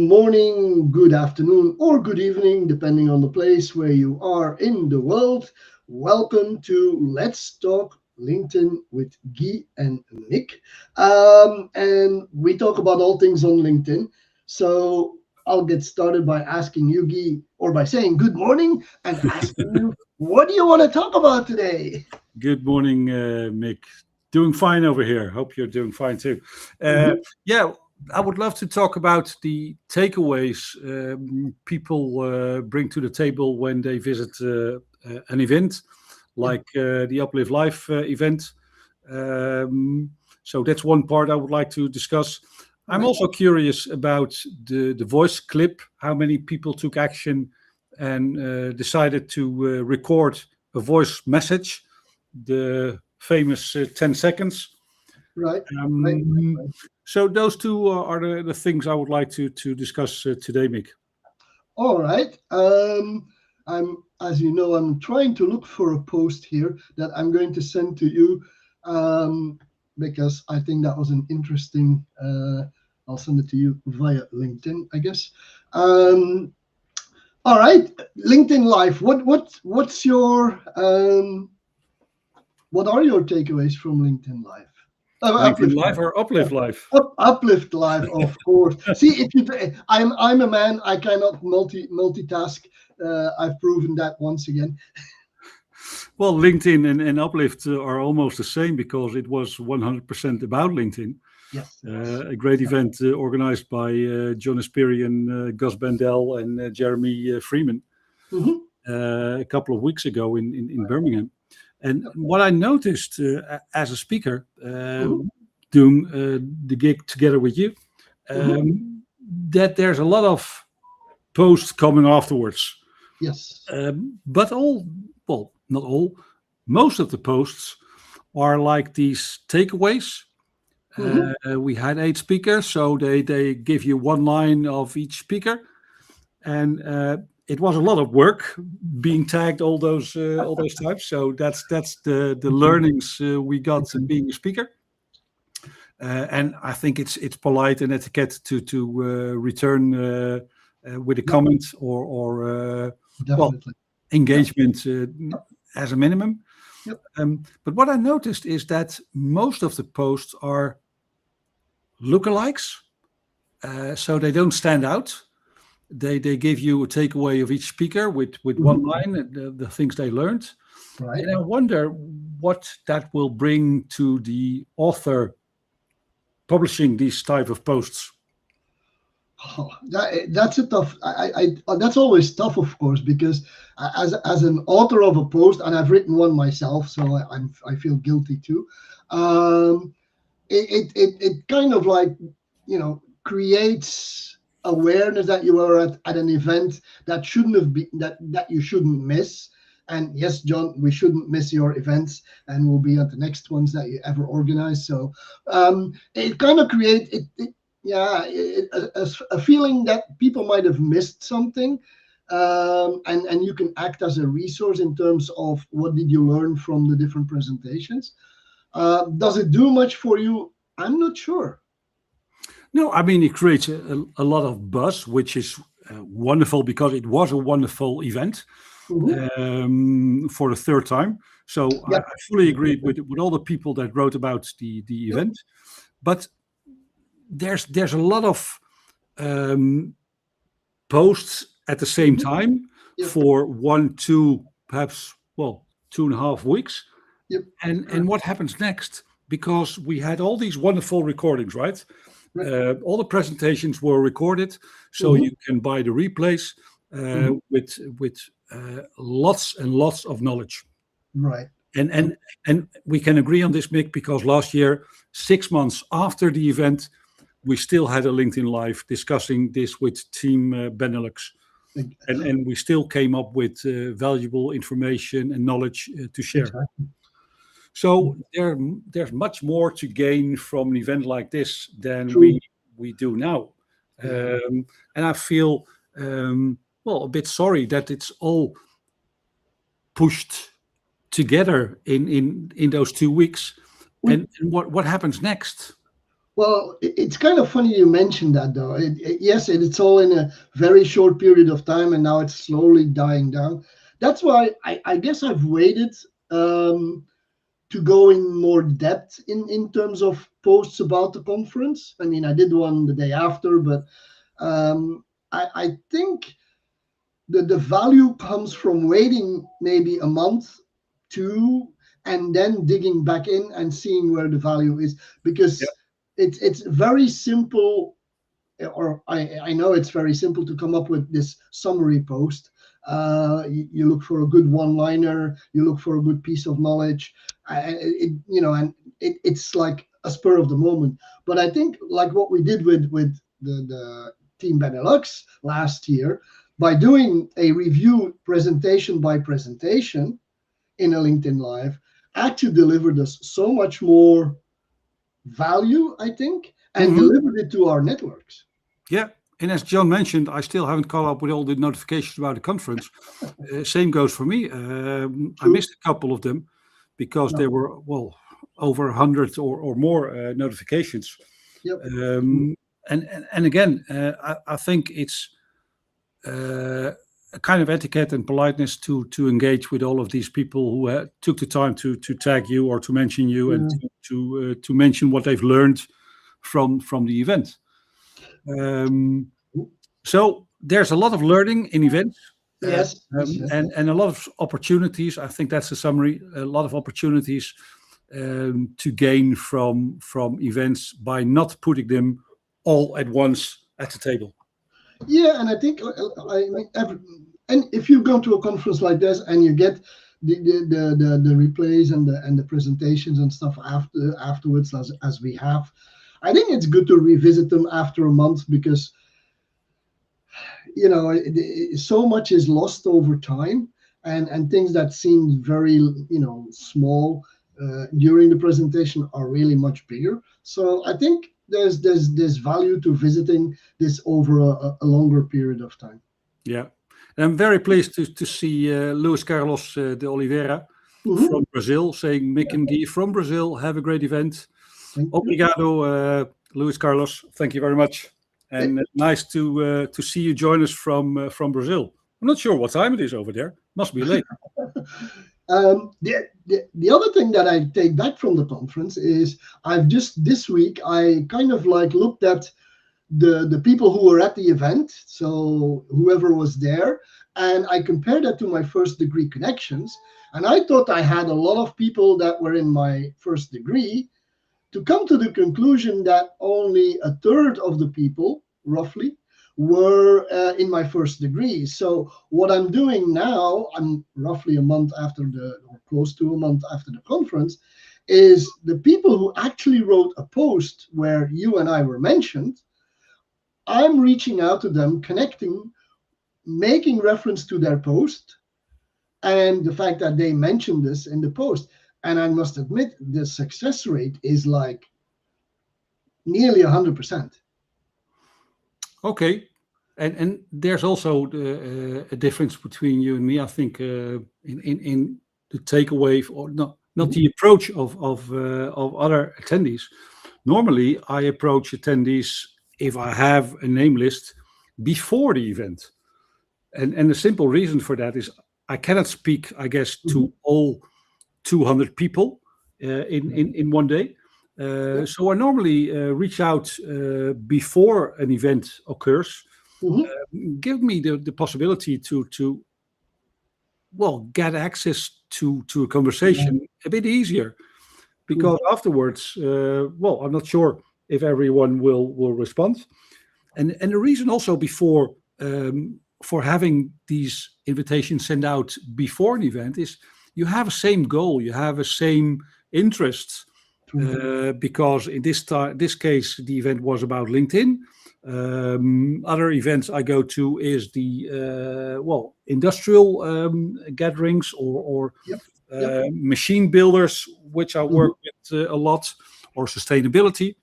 morning, good afternoon, or good evening, depending on the place where you are in the world. Welcome to Let's Talk LinkedIn with Guy and Nick. And we talk about all things on LinkedIn. So I'll get started by asking you, Guy, or by saying good morning and asking you, what do you want to talk about today? Good morning, Mick. Doing fine over here. Hope you're doing fine too. Uh, Mhm. yeah, I would love to talk about the takeaways people bring to the table when they visit an event Yeah. like the Uplift Live event. Um, so that's one part I would like to discuss. All I'm right. also curious about the voice clip, how many people took action and decided to record a voice message, the famous 10 seconds. Right. Right. Um, Right. so those two are the things I would like to discuss today, Mick. All right. As you know, I'm trying to look for a post here that I'm going to send to you, um, because I think that was an interesting. I'll send it to you via LinkedIn, I guess. Um, all right, LinkedIn Live. What's your what are your takeaways from LinkedIn Live? LinkedIn Uplift Live Live. or Uplift Live? Uplift Live, of course. See, if you, I'm a man. I cannot multitask. I've proven that once again. Well, LinkedIn and Uplift are almost the same because it was 100% about LinkedIn. Yes, it was. A great event organized by John Espirian, Gus Bandel, and Jeremy Freeman Hmm. a couple of weeks ago in Birmingham. And Yep. what I noticed as a speaker Hmm. doing the gig together with you, Hmm. that there's a lot of posts coming afterwards. Yes. But well, not all, most of the posts are like these takeaways. Hmm. We had 8 speakers, so they give you one line of each speaker, and it was a lot of work being tagged all those times. So that's the learnings we got being a speaker. And I think it's polite and etiquette to return with a Yep. comment or well Definitely. Yep. engagement as a minimum. Yep. But what I noticed is that most of the posts are lookalikes, so they don't stand out. They give you a takeaway of each speaker with one Hmm. line, the things they learned. Right. And I wonder what that will bring to the author publishing these type of posts. Oh, that's a tough. That's always tough, of course, because as an author of a post, and I've written one myself, so I feel guilty too. Um, it kind of like, creates awareness that you are at an event that shouldn't have been, that you shouldn't miss. And yes, John, we shouldn't miss your events, and we'll be at the next ones that you ever organize. So it kind of creates yeah, a feeling that people might have missed something. And you can act as a resource in terms of what did you learn from the different presentations. Does it do much for you? I'm not sure. No, I mean it creates a lot of buzz, which is wonderful because it was a wonderful event Hmm. for the third time. So I Yep. fully agree with all the people that wrote about the Yep. event. But there's a lot of um, posts at the same Hmm. time Yep. for 1, 2, perhaps 2.5 weeks. Yep. And what happens next? Because we had all these wonderful recordings, right? Right. All the presentations were recorded, so Hmm. you can buy the replays Hmm. with lots and lots of knowledge. Right. And Yep. and and we can agree on this, Mick, because last year, 6 months after the event, we still had a LinkedIn Live discussing this with Team Benelux, and we still came up with valuable information and knowledge to share. Exactly. So there's much more to gain from an event like this than True. we do now, Yeah. and I feel a bit sorry that it's all pushed together in those 2 weeks. We And what happens next? Well, it's kind of funny you mentioned that, though. Yes, it's all in a very short period of time, and now it's slowly dying down. That's why I guess I've waited um, to go in more depth in terms of posts about the conference. I mean, I did one the day after, but I think the value comes from waiting maybe a month, two, and then digging back in and seeing where the value is, Yeah. because it's very simple, or I know it's very simple to come up with this summary post. You look for a good one-liner, you look for a good piece of knowledge, and it's like a spur of the moment. But I think like what we did with the Team Benelux last year, by doing a review presentation by presentation in a LinkedIn Live, actually delivered us so much more value, I think, and Mhm. delivered it to our networks. Yeah. And as John mentioned, I still haven't caught up with all the notifications about the conference. Same goes for me. I True. missed a couple of them because Yeah. there were, well, over 100 or more notifications. Yep. And again, I think it's a kind of etiquette and politeness to engage with all of these people who took the time to tag you or to mention you and Yeah. to mention what they've learned from the event. So there's a lot of learning in events, Yes. Yes. Yes. and a lot of opportunities. I think that's the summary. A lot of opportunities to gain from events by not putting them all at once at the table. Yeah, and I think I mean, and if you go to a conference like this and you get the replays and the presentations and stuff afterwards, as we have, I think it's good to revisit them after a month, because so much is lost over time, and things that seem very small during the presentation are really much bigger. So I think there's value to visiting this over a longer period of time. Yeah. And I'm very pleased to see Luis Carlos de Oliveira Mhm. from Brazil saying, Mick and Guy from Brazil, have a great event. Thank you. Obrigado, Luis Carlos. Thank you very much. And nice to see you join us from Brazil. I'm not sure what time it is over there. Must be late. The other thing that I take back from the conference is I've just this week I kind of like looked at the people who were at the event, so whoever was there, and I compared that to my first degree connections, and I thought I had a lot of people that were in my first degree, to come to the conclusion that only a third of the people, roughly, were in my first degree. So what I'm doing now, I'm roughly a month after or close to a month after the conference, is the people who actually wrote a post where you and I were mentioned, I'm reaching out to them, connecting, making reference to their post and the fact that they mentioned this in the post. And I must admit, the success rate is like nearly 100%. Okay. And there's also a difference between you and me, I think, in the takeaway, or not the approach of other attendees. Normally, I approach attendees, if I have a name list, before the event. And the simple reason for that is I cannot speak, I guess, to all 200 people in one day. So I normally reach out before an event occurs. Give me the possibility to get access to a conversation a bit easier, because afterwards, I'm not sure if everyone will respond. And the reason also before for having these invitations sent out before an event is you have a same goal, you have a same interests. Because in this case, the event was about LinkedIn. Other events I go to is the industrial gatherings or machine builders, which I work with a lot, or sustainability.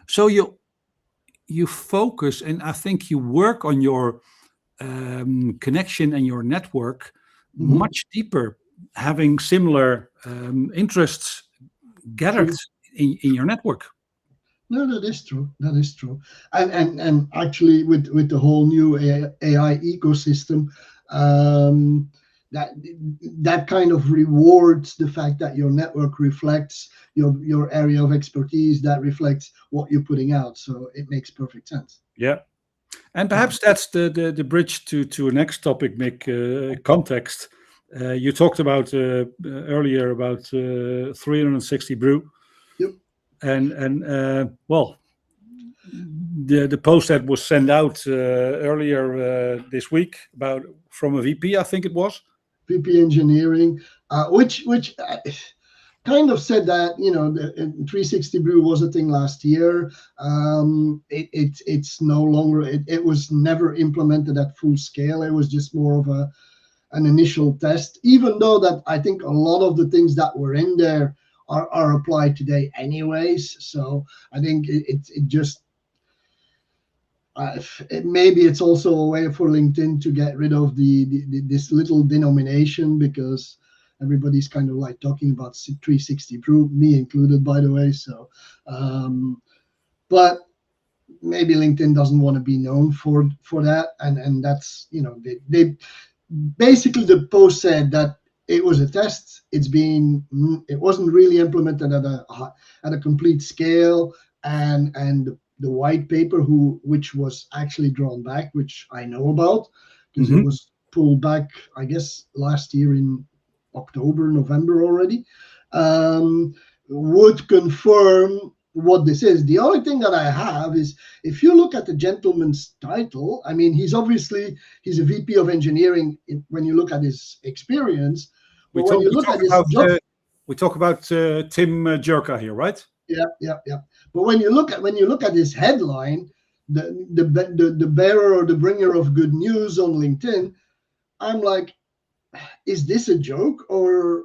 So you focus, and I think you work on your connection and your network much deeper, having similar interests gathered in your network. No, that is true. That is true. And actually, with the whole new AI ecosystem, um, that that kind of rewards the fact that your network reflects your area of expertise, that reflects what you're putting out. So it makes perfect sense. Yeah. And perhaps that's the bridge to a next topic, Mick, context. You talked about earlier about 360 Brew, Yep. and well, the post that was sent out earlier this week about from a VP, I think it was. VP engineering, which kind of said that the 360 Brew was a thing last year. It's no longer. It was never implemented at full scale. It was just more of an initial test. Even though that I think a lot of the things that were in there are applied today anyways. So I think it just. Maybe it's also a way for LinkedIn to get rid of this little denomination, because everybody's kind of like talking about 360 Brew, me included, by the way. So, but maybe LinkedIn doesn't want to be known for that, and that's they basically, the post said that it was a test. It wasn't really implemented at a complete scale, and the white paper which was actually drawn back, which I know about, because it was pulled back, I guess, last year in October, November already, would confirm what this is. The only thing that I have is, if you look at the gentleman's title, I mean, he's a VP of engineering when you look at his experience. But when you look at his job, we talk about Tim Jerka here, right? Yeah. But when you look at his headline, the bearer or the bringer of good news on LinkedIn, I'm like, is this a joke, or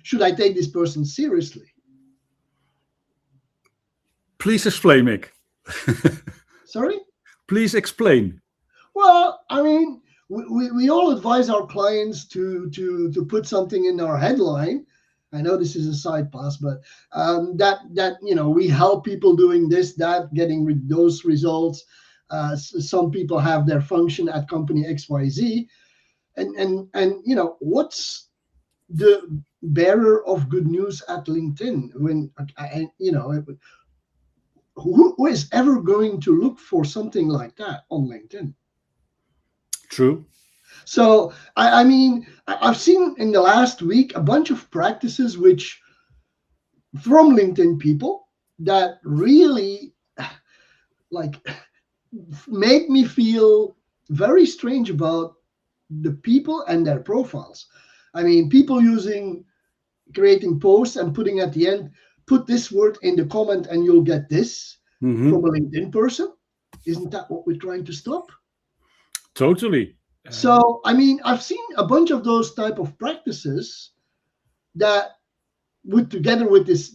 should I take this person seriously? Please explain, Mick. Sorry? Please explain. Well, I mean, we all advise our clients to put something in our headline. I know this is a side pass, but that we help people doing this, that, getting those results. Some people have their function at company XYZ, and what's the bearer of good news at LinkedIn? When who is ever going to look for something like that on LinkedIn? True. So, I mean, I've seen in the last week a bunch of practices from LinkedIn people that really make me feel very strange about the people and their profiles. I mean, people creating posts and putting at the end, put this word in the comment and you'll get this from a LinkedIn person. Isn't that what we're trying to stop? Totally. So, I mean, I've seen a bunch of those type of practices that would, together with this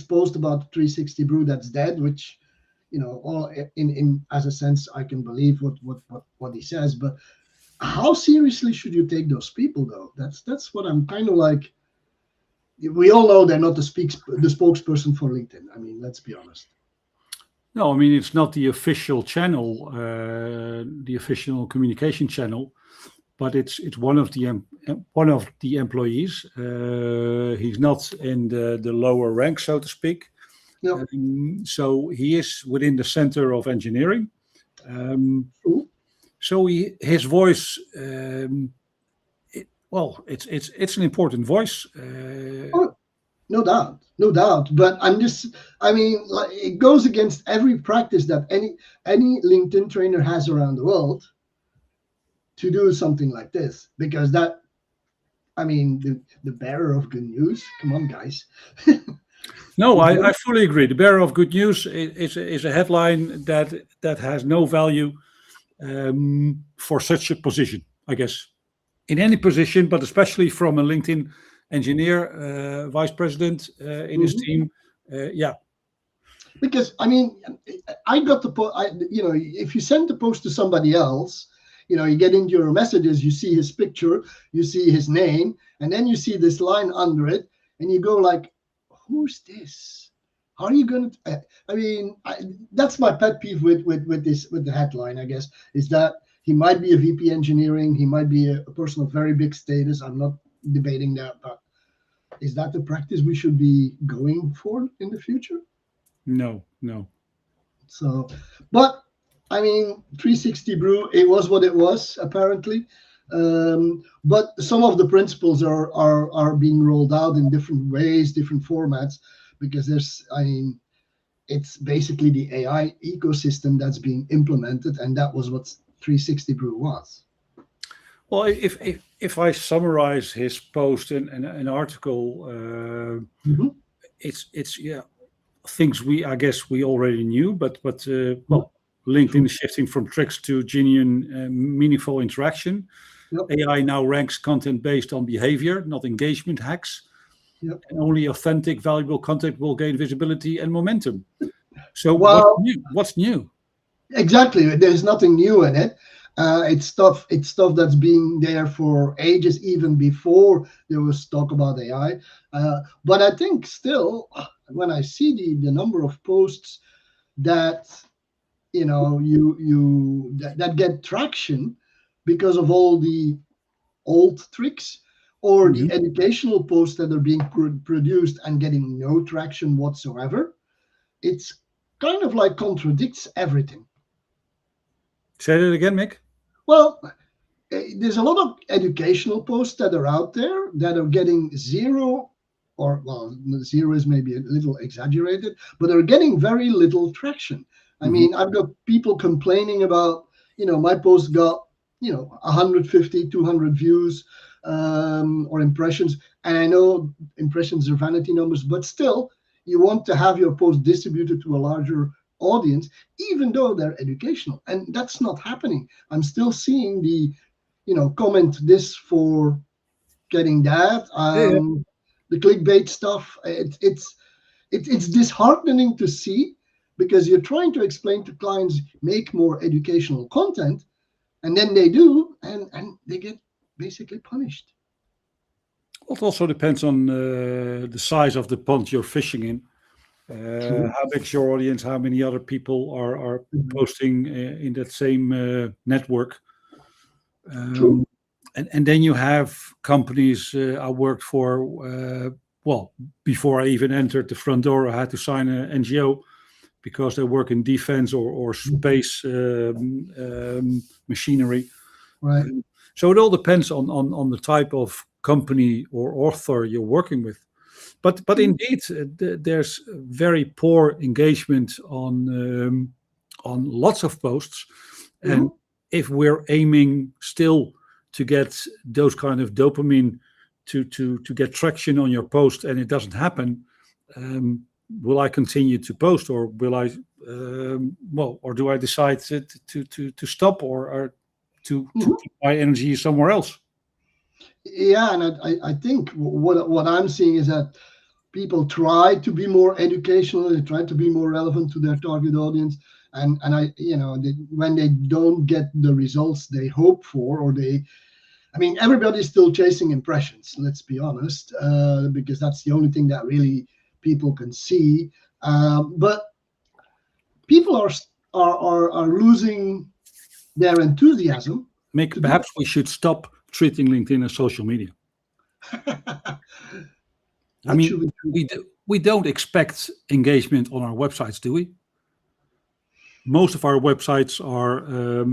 post about 360 Brew that's dead, which, all in as a sense, I can believe what he says, but how seriously should you take those people, though? That's what I'm kind of like. We all know they're not the spokesperson for LinkedIn. I mean, let's be honest. No, I mean, it's not the official channel, the official communication channel, but it's one of the employees. He's not in the lower rank, so to speak. No. So he is within the center of engineering. So his voice, it's an important voice. No doubt. But it goes against every practice that any LinkedIn trainer has around the world to do something like this, because the bearer of good news. Come on, guys. No, I fully agree. The bearer of good news is a headline that has no value for such a position, I guess. In any position, but especially from a LinkedIn engineer, vice president in his team. Yeah. Because, I mean, I got the post, if you send the post to somebody else, you get into your messages, you see his picture, you see his name, and then you see this line under it, and you go like, who's this? how are you going to? I mean, that's my pet peeve with the headline. I guess is that he might be a VP engineering, he might be a person of very big status. I'm not debating that, but is that the practice we should be going for in the future? No. So, but I mean, 360 Brew, it was what it was apparently. But some of the principles are being rolled out in different ways, different formats, because it's basically the AI ecosystem that's being implemented, and that was what 360 Brew was. Well, if I summarize his post in an article, it's things I guess we already knew, but well, LinkedIn is shifting from tricks to genuine, meaningful interaction. Yep. AI now ranks content based on behavior, not engagement hacks. Yep. And only authentic, valuable content will gain visibility and momentum. So what's new? Exactly. There's nothing new in it. It's stuff that's been there for ages, even before there was talk about AI. But I think still, when I see the number of posts that that get traction because of all the old tricks, or the educational posts that are being produced and getting no traction whatsoever, it's kind of like contradicts everything. Say that again, Mick. Well, there's a lot of educational posts that are out there that are getting zero, or well, zero is maybe a little exaggerated, but are getting very little traction. I mean, I've got people complaining about, my post got, 150, 200 views or impressions. And I know impressions are vanity numbers, but still, you want to have your post distributed to a larger audience, even though they're educational. And that's not happening. I'm still seeing the, comment this for getting that. The clickbait stuff. It's disheartening to see, because you're trying to explain to clients, make more educational content, and then they do, and they get basically punished. Well, it also depends on the size of the pond you're fishing in. How big's your audience? How many other people are posting in that same network? And then you have companies I worked for. Well, before I even entered the front door, I had to sign an NGO because they work in defense or space machinery. Right. So it all depends on the type of company or author you're working with. But indeed, there's very poor engagement on lots of posts, and if we're aiming still to get those kind of dopamine to get traction on your post, and it doesn't happen, will I continue to post, or will I, or do I decide to stop, or to put my energy somewhere else? Yeah, and I think what I'm seeing is that people try to be more educational, they try to be more relevant to their target audience, and when they don't get the results they hope for, or everybody's still chasing impressions, let's be honest, because that's the only thing that really people can see. But people are losing their enthusiasm. Mick, perhaps we should stop treating LinkedIn as social media. I mean, we don't expect engagement on our websites, do we? Most of our websites are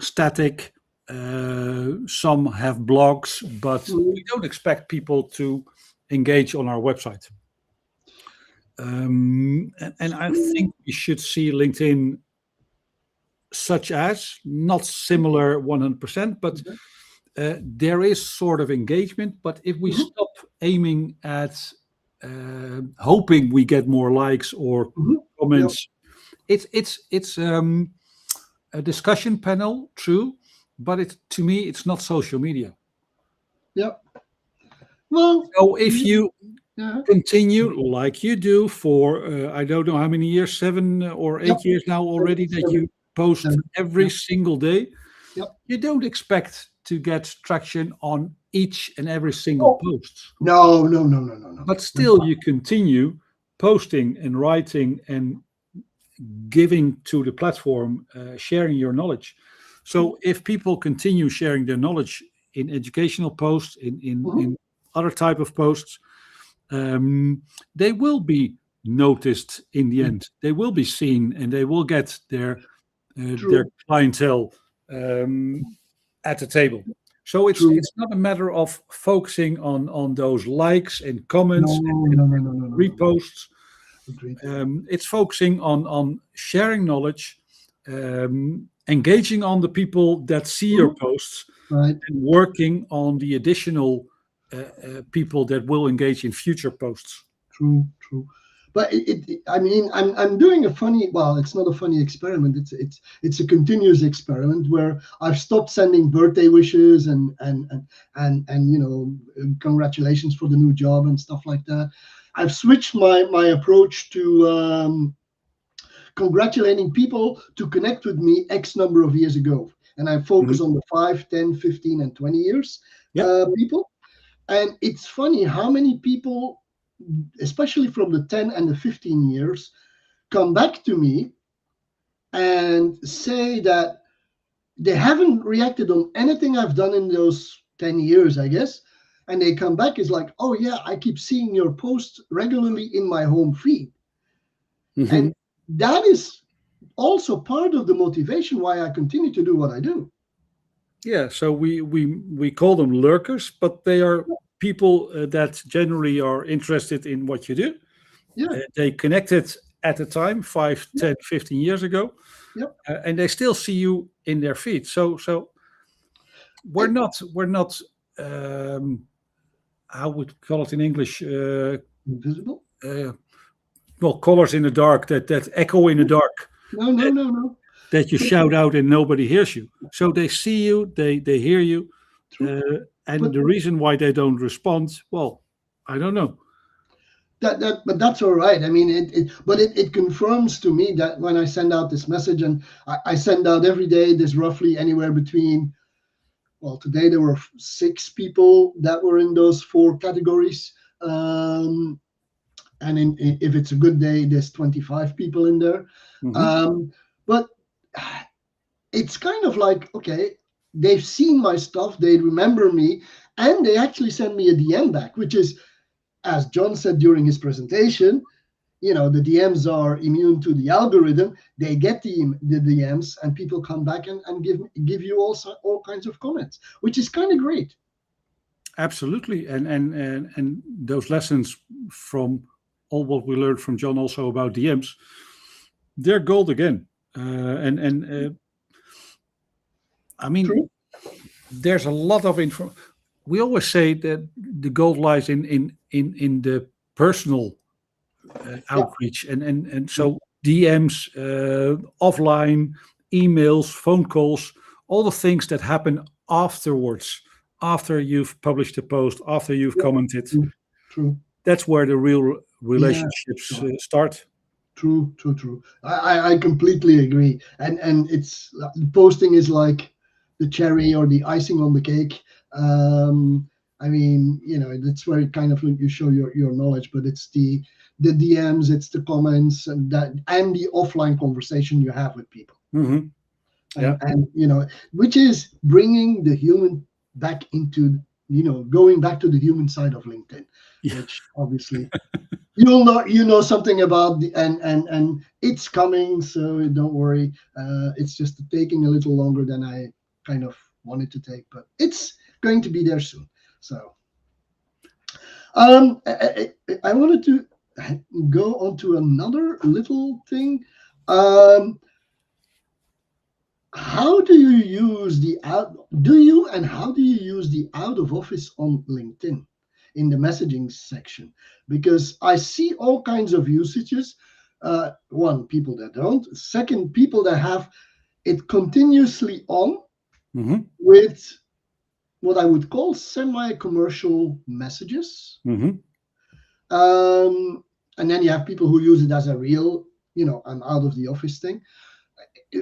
static. Some have blogs, but we don't expect people to engage on our website. And I think we should see LinkedIn such as, not similar 100%, but there is sort of engagement. But if we stop aiming at hoping we get more likes or comments, it's a discussion panel, true, but to me it's not social media. Yeah. Well, so if you continue like you do for I don't know how many years, 7 or 8 years now already, that you post every single day, you don't expect to get traction on each and every single post. No. But still, you continue posting and writing and giving to the platform, sharing your knowledge. So if people continue sharing their knowledge in educational posts, in other type of posts, they will be noticed in the end. They will be seen, and they will get their clientele at the table. So it's not a matter of focusing on those likes and comments and reposts. It's focusing on sharing knowledge, engaging on the people that see your posts, and working on the additional people that will engage in future posts. True. But I mean, I'm doing a funny. Well, it's not a funny experiment. It's a continuous experiment where I've stopped sending birthday wishes and congratulations for the new job and stuff like that. I've switched my approach to congratulating people to connect with me X number of years ago, and I focus on the 5, 10, 15, and 20 years people. And it's funny how many people, especially from the 10 and the 15 years, come back to me and say that they haven't reacted on anything I've done in those 10 years, I guess. And they come back, is like, oh yeah, I keep seeing your posts regularly in my home feed. And that is also part of the motivation why I continue to do what I do. Yeah, so we call them lurkers, but they are people that generally are interested in what you do. They connected at the time 5, 10, 15 years ago, and they still see you in their feed. So we're not how would we call it in English? Invisible? Well, colors in the dark that echo in the dark. No. That you shout out and nobody hears you. So they see you, they hear you, and the reason why they don't respond, well, I don't know. But that's all right. I mean, it confirms to me that when I send out this message, and I send out every day, there's roughly anywhere between, well, today there were 6 people that were in those 4 categories. And if it's a good day, there's 25 people in there. But it's kind of like, okay, they've seen my stuff, they remember me, and they actually send me a DM back, which is, as John said during his presentation, the DMs are immune to the algorithm. They get the DMs, and people come back and give you also all kinds of comments, which is kind of great. Absolutely, and those lessons from all what we learned from John also about DMs, they're gold again. I mean, True. There's a lot of info. We always say that the gold lies in the personal outreach, and so DMs, offline, emails, phone calls, all the things that happen afterwards, after you've published a post, after you've commented. True. That's where the real relationships start. True. I completely agree. And it's posting is like the cherry or the icing on the cake. I mean, that's where it kind of you show your knowledge, but it's the DMs, it's the comments, and the offline conversation you have with people. And which is bringing the human back into, going back to the human side of LinkedIn, which obviously you know something about and it's coming, so don't worry. It's just taking a little longer than I kind of wanted to take, but it's going to be there soon. So I wanted to go on to another little thing. How do you use how do you use the out of office on LinkedIn in the messaging section? Because I see all kinds of usages. One, people that don't. Second, people that have it continuously on with what I would call semi-commercial messages. And then you have people who use it as a real, I'm out of the office thing.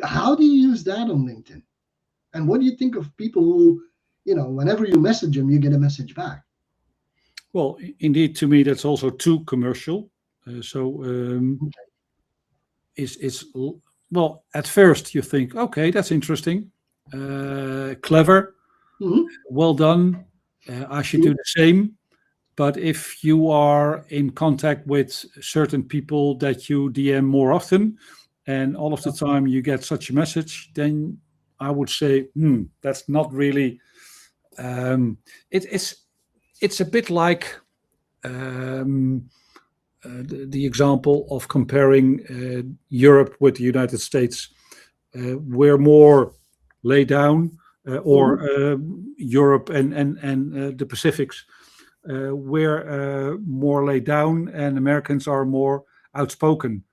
How do you use that on LinkedIn? And what do you think of people who, whenever you message them, you get a message back? Well, indeed, to me, that's also too commercial. So is well, at first you think, okay, that's interesting, clever, Hmm. well done. I should do the same. But if you are in contact with certain people that you DM more often, and all of the time you get such a message, then I would say, that's not really. It's a bit like the example of comparing Europe with the United States. We're more laid down, or Europe and the Pacifics. We're more laid down, and Americans are more outspoken.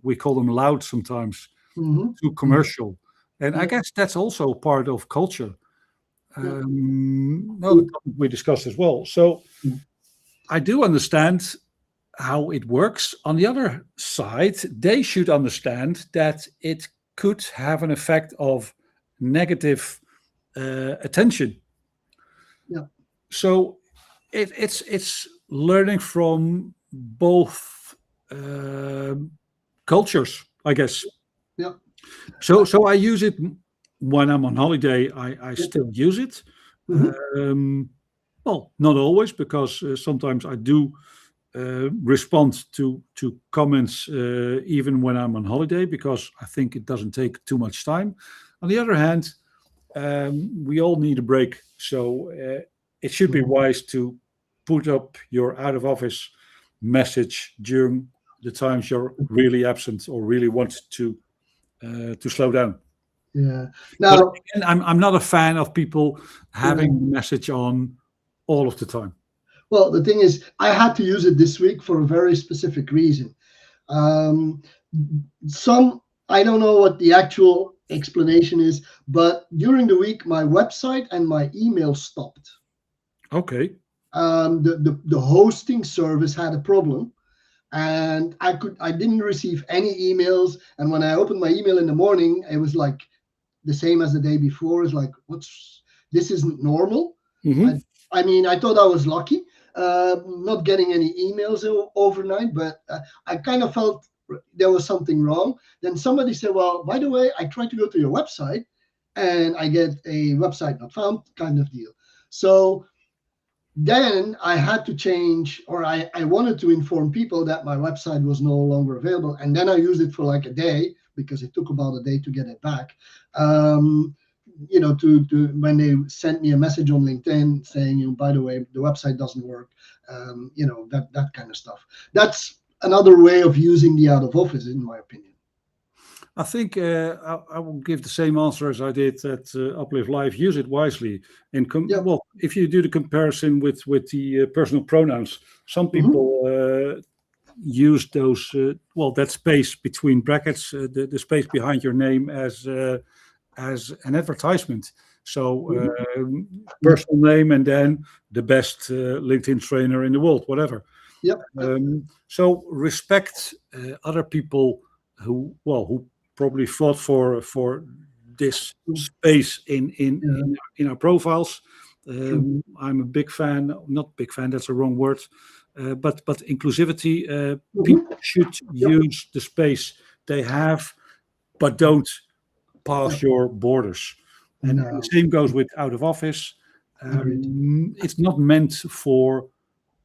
We call them loud sometimes, Hmm. too commercial, and I Yeah. guess that's also part of culture. Yeah. Another topic we discussed as well. So Mm. I do understand how it works. On the other side, they should understand that it could have an effect of negative attention. Yeah. So it's learning from both cultures, I guess. Yeah. So I use it when I'm on holiday. I Yeah. still use it. Mhm. Well, not always, because sometimes I do respond to comments even when I'm on holiday, because I think it doesn't take too much time. On the other hand, we all need a break, so it should be wise to put up your out of office message during the times you're really absent or really want to slow down. Yeah. But Now, again, I'm not a fan of people yeah. having the message on all of the time. Well, the thing is, I had to use it this week for a very specific reason. Um, some, I don't know what the actual explanation is, but during the week, my website and my email stopped. Okay. The hosting service had a problem, and I didn't receive any emails. And when I opened my email in the morning, it was like the same as the day before. It's like, this isn't normal. Hmm. I mean, I thought I was lucky, not getting any emails overnight, but I kind of felt there was something wrong. Then somebody said, well, by the way, I tried to go to your website and I get a website not found kind of deal. So then I had to change, or I wanted to inform people that my website was no longer available. And then I used it for like a day, because it took about a day to get it back. To when they sent me a message on LinkedIn saying, by the way, the website doesn't work, that kind of stuff. That's another way of using the out of office, in my opinion. I think I will give the same answer as I did at Uplift Live. Use it wisely. Yeah. Well, if you do the comparison with the personal pronouns, some people use those. That space between brackets, the space behind your name, as an advertisement. So personal name and then the best LinkedIn trainer in the world, whatever. Yep. So respect other people who probably fought for this space in our profiles. I'm a big fan, not big fan, that's a wrong word, but inclusivity. People should use the space they have, but don't pass your borders. And the same goes with out of office. It's not meant for,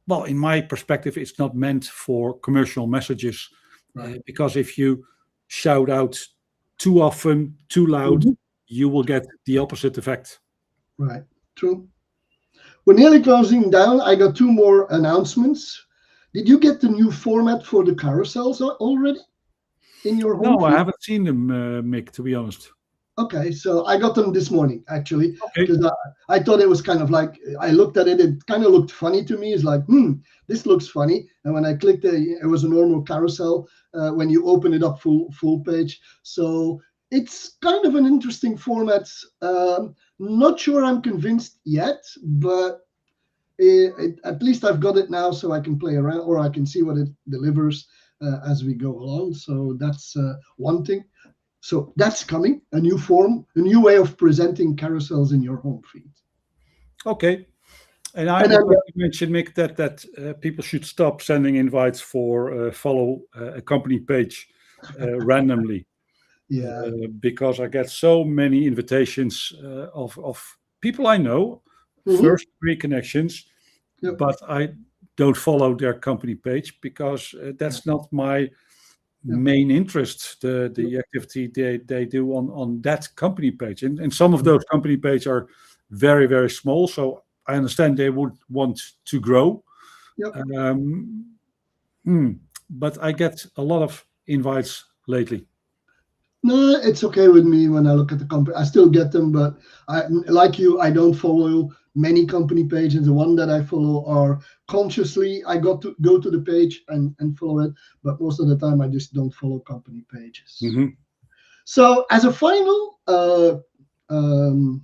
well, in my perspective, it's not meant for commercial messages, because if you shout out too often, too loud, you will get the opposite effect. Right. True. We're nearly closing down. I got two more announcements. Did you get the new format for the carousels already in your home? No, I haven't seen them, Mick, to be honest. Okay, so I got them this morning, actually, Okay. because I thought it was kind of like, I looked at it, it kind of looked funny to me. It's like, this looks funny. And when I clicked it was a normal carousel when you open it up full page. So it's kind of an interesting format. Not sure I'm convinced yet, but at least I've got it now, so I can play around, or I can see what it delivers as we go along. So that's one thing. So that's coming, a new form, a new way of presenting carousels in your home feed. Okay. And I And would then, like to mention, Mick, that people should stop sending invites for follow a company page randomly, yeah, because I get so many invitations of people I know, mhm, first degree connections, yep, but I don't follow their company page because yeah, that's not my yeah, main interest. yep, The activity they do on that company page, and some of mhm, those company pages are very, very small. So I understand they would want to grow. yep. Um, but I get a lot of invites lately. No, it's okay with me when I look at the company. I still get them, but like you, I don't follow many company pages. The one that I follow are consciously. I got to go to the page and follow it, but most of the time I just don't follow company pages. Mhm. So, as a final um,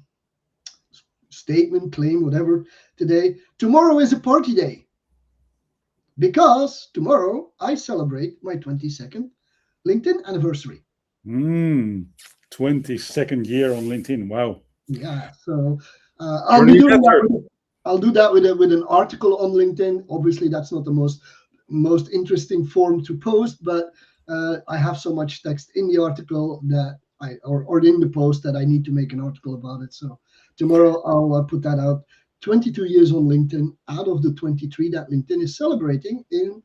statement, claim, whatever, today, tomorrow is a party day because tomorrow I celebrate my 22nd LinkedIn anniversary. 22nd year on LinkedIn. Wow. Yeah, so I'll be Early doing that. adapter. I'll do that with an article on LinkedIn. Obviously, that's not the most interesting form to post, but I have so much text in the article that or in the post that I need to make an article about it. So tomorrow I'll put that out. 22 years on LinkedIn out of the 23 that LinkedIn is celebrating in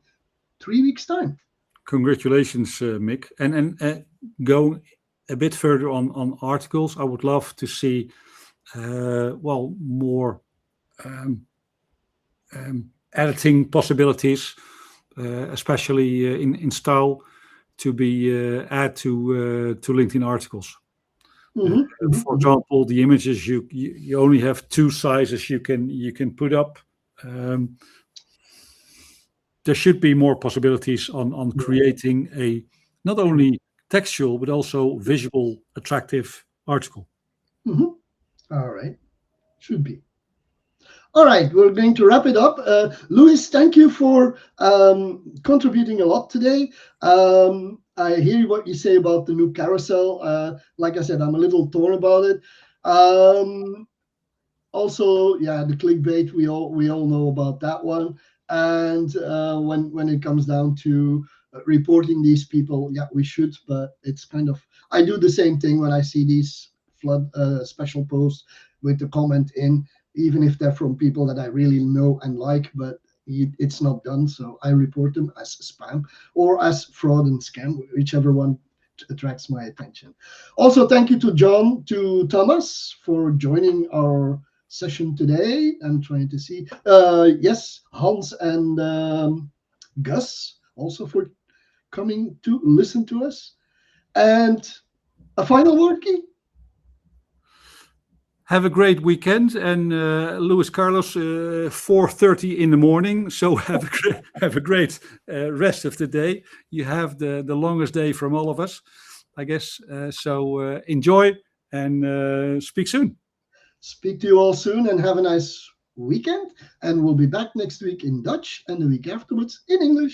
3 weeks' time. Congratulations, Mick. And go a bit further on articles. I would love to see more um, editing possibilities, especially in style, to be add to LinkedIn articles. Mhm, mhm, For mhm. example, the images you only have two sizes you can put up. Um, there should be more possibilities on Yeah. creating a not only textual but also visual attractive article. Mhm. All right, should be. All right, we're going to wrap it up. Louis, thank you for contributing a lot today. I hear what you say about the new carousel. Like I said, I'm a little torn about it. Also, yeah, the clickbait, we all know about that one. And when it comes down to reporting these people, yeah, we should. But it's kind of I do the same thing when I see these flood special posts with the comment in, even if they're from people that I really know and like, but it's not done. So I report them as spam or as fraud and scam, whichever one attracts my attention. Also, thank you to John, to Thomas for joining our session today. I'm trying to see. Yes, Hans and Gus also for coming to listen to us. And a final word, Key? Have a great weekend, and Luis Carlos, 4:30 in the morning. So have a great rest of the day. You have the longest day from all of us, I guess. So enjoy and speak soon. Speak to you all soon and have a nice weekend. And we'll be back next week in Dutch and the week afterwards in English.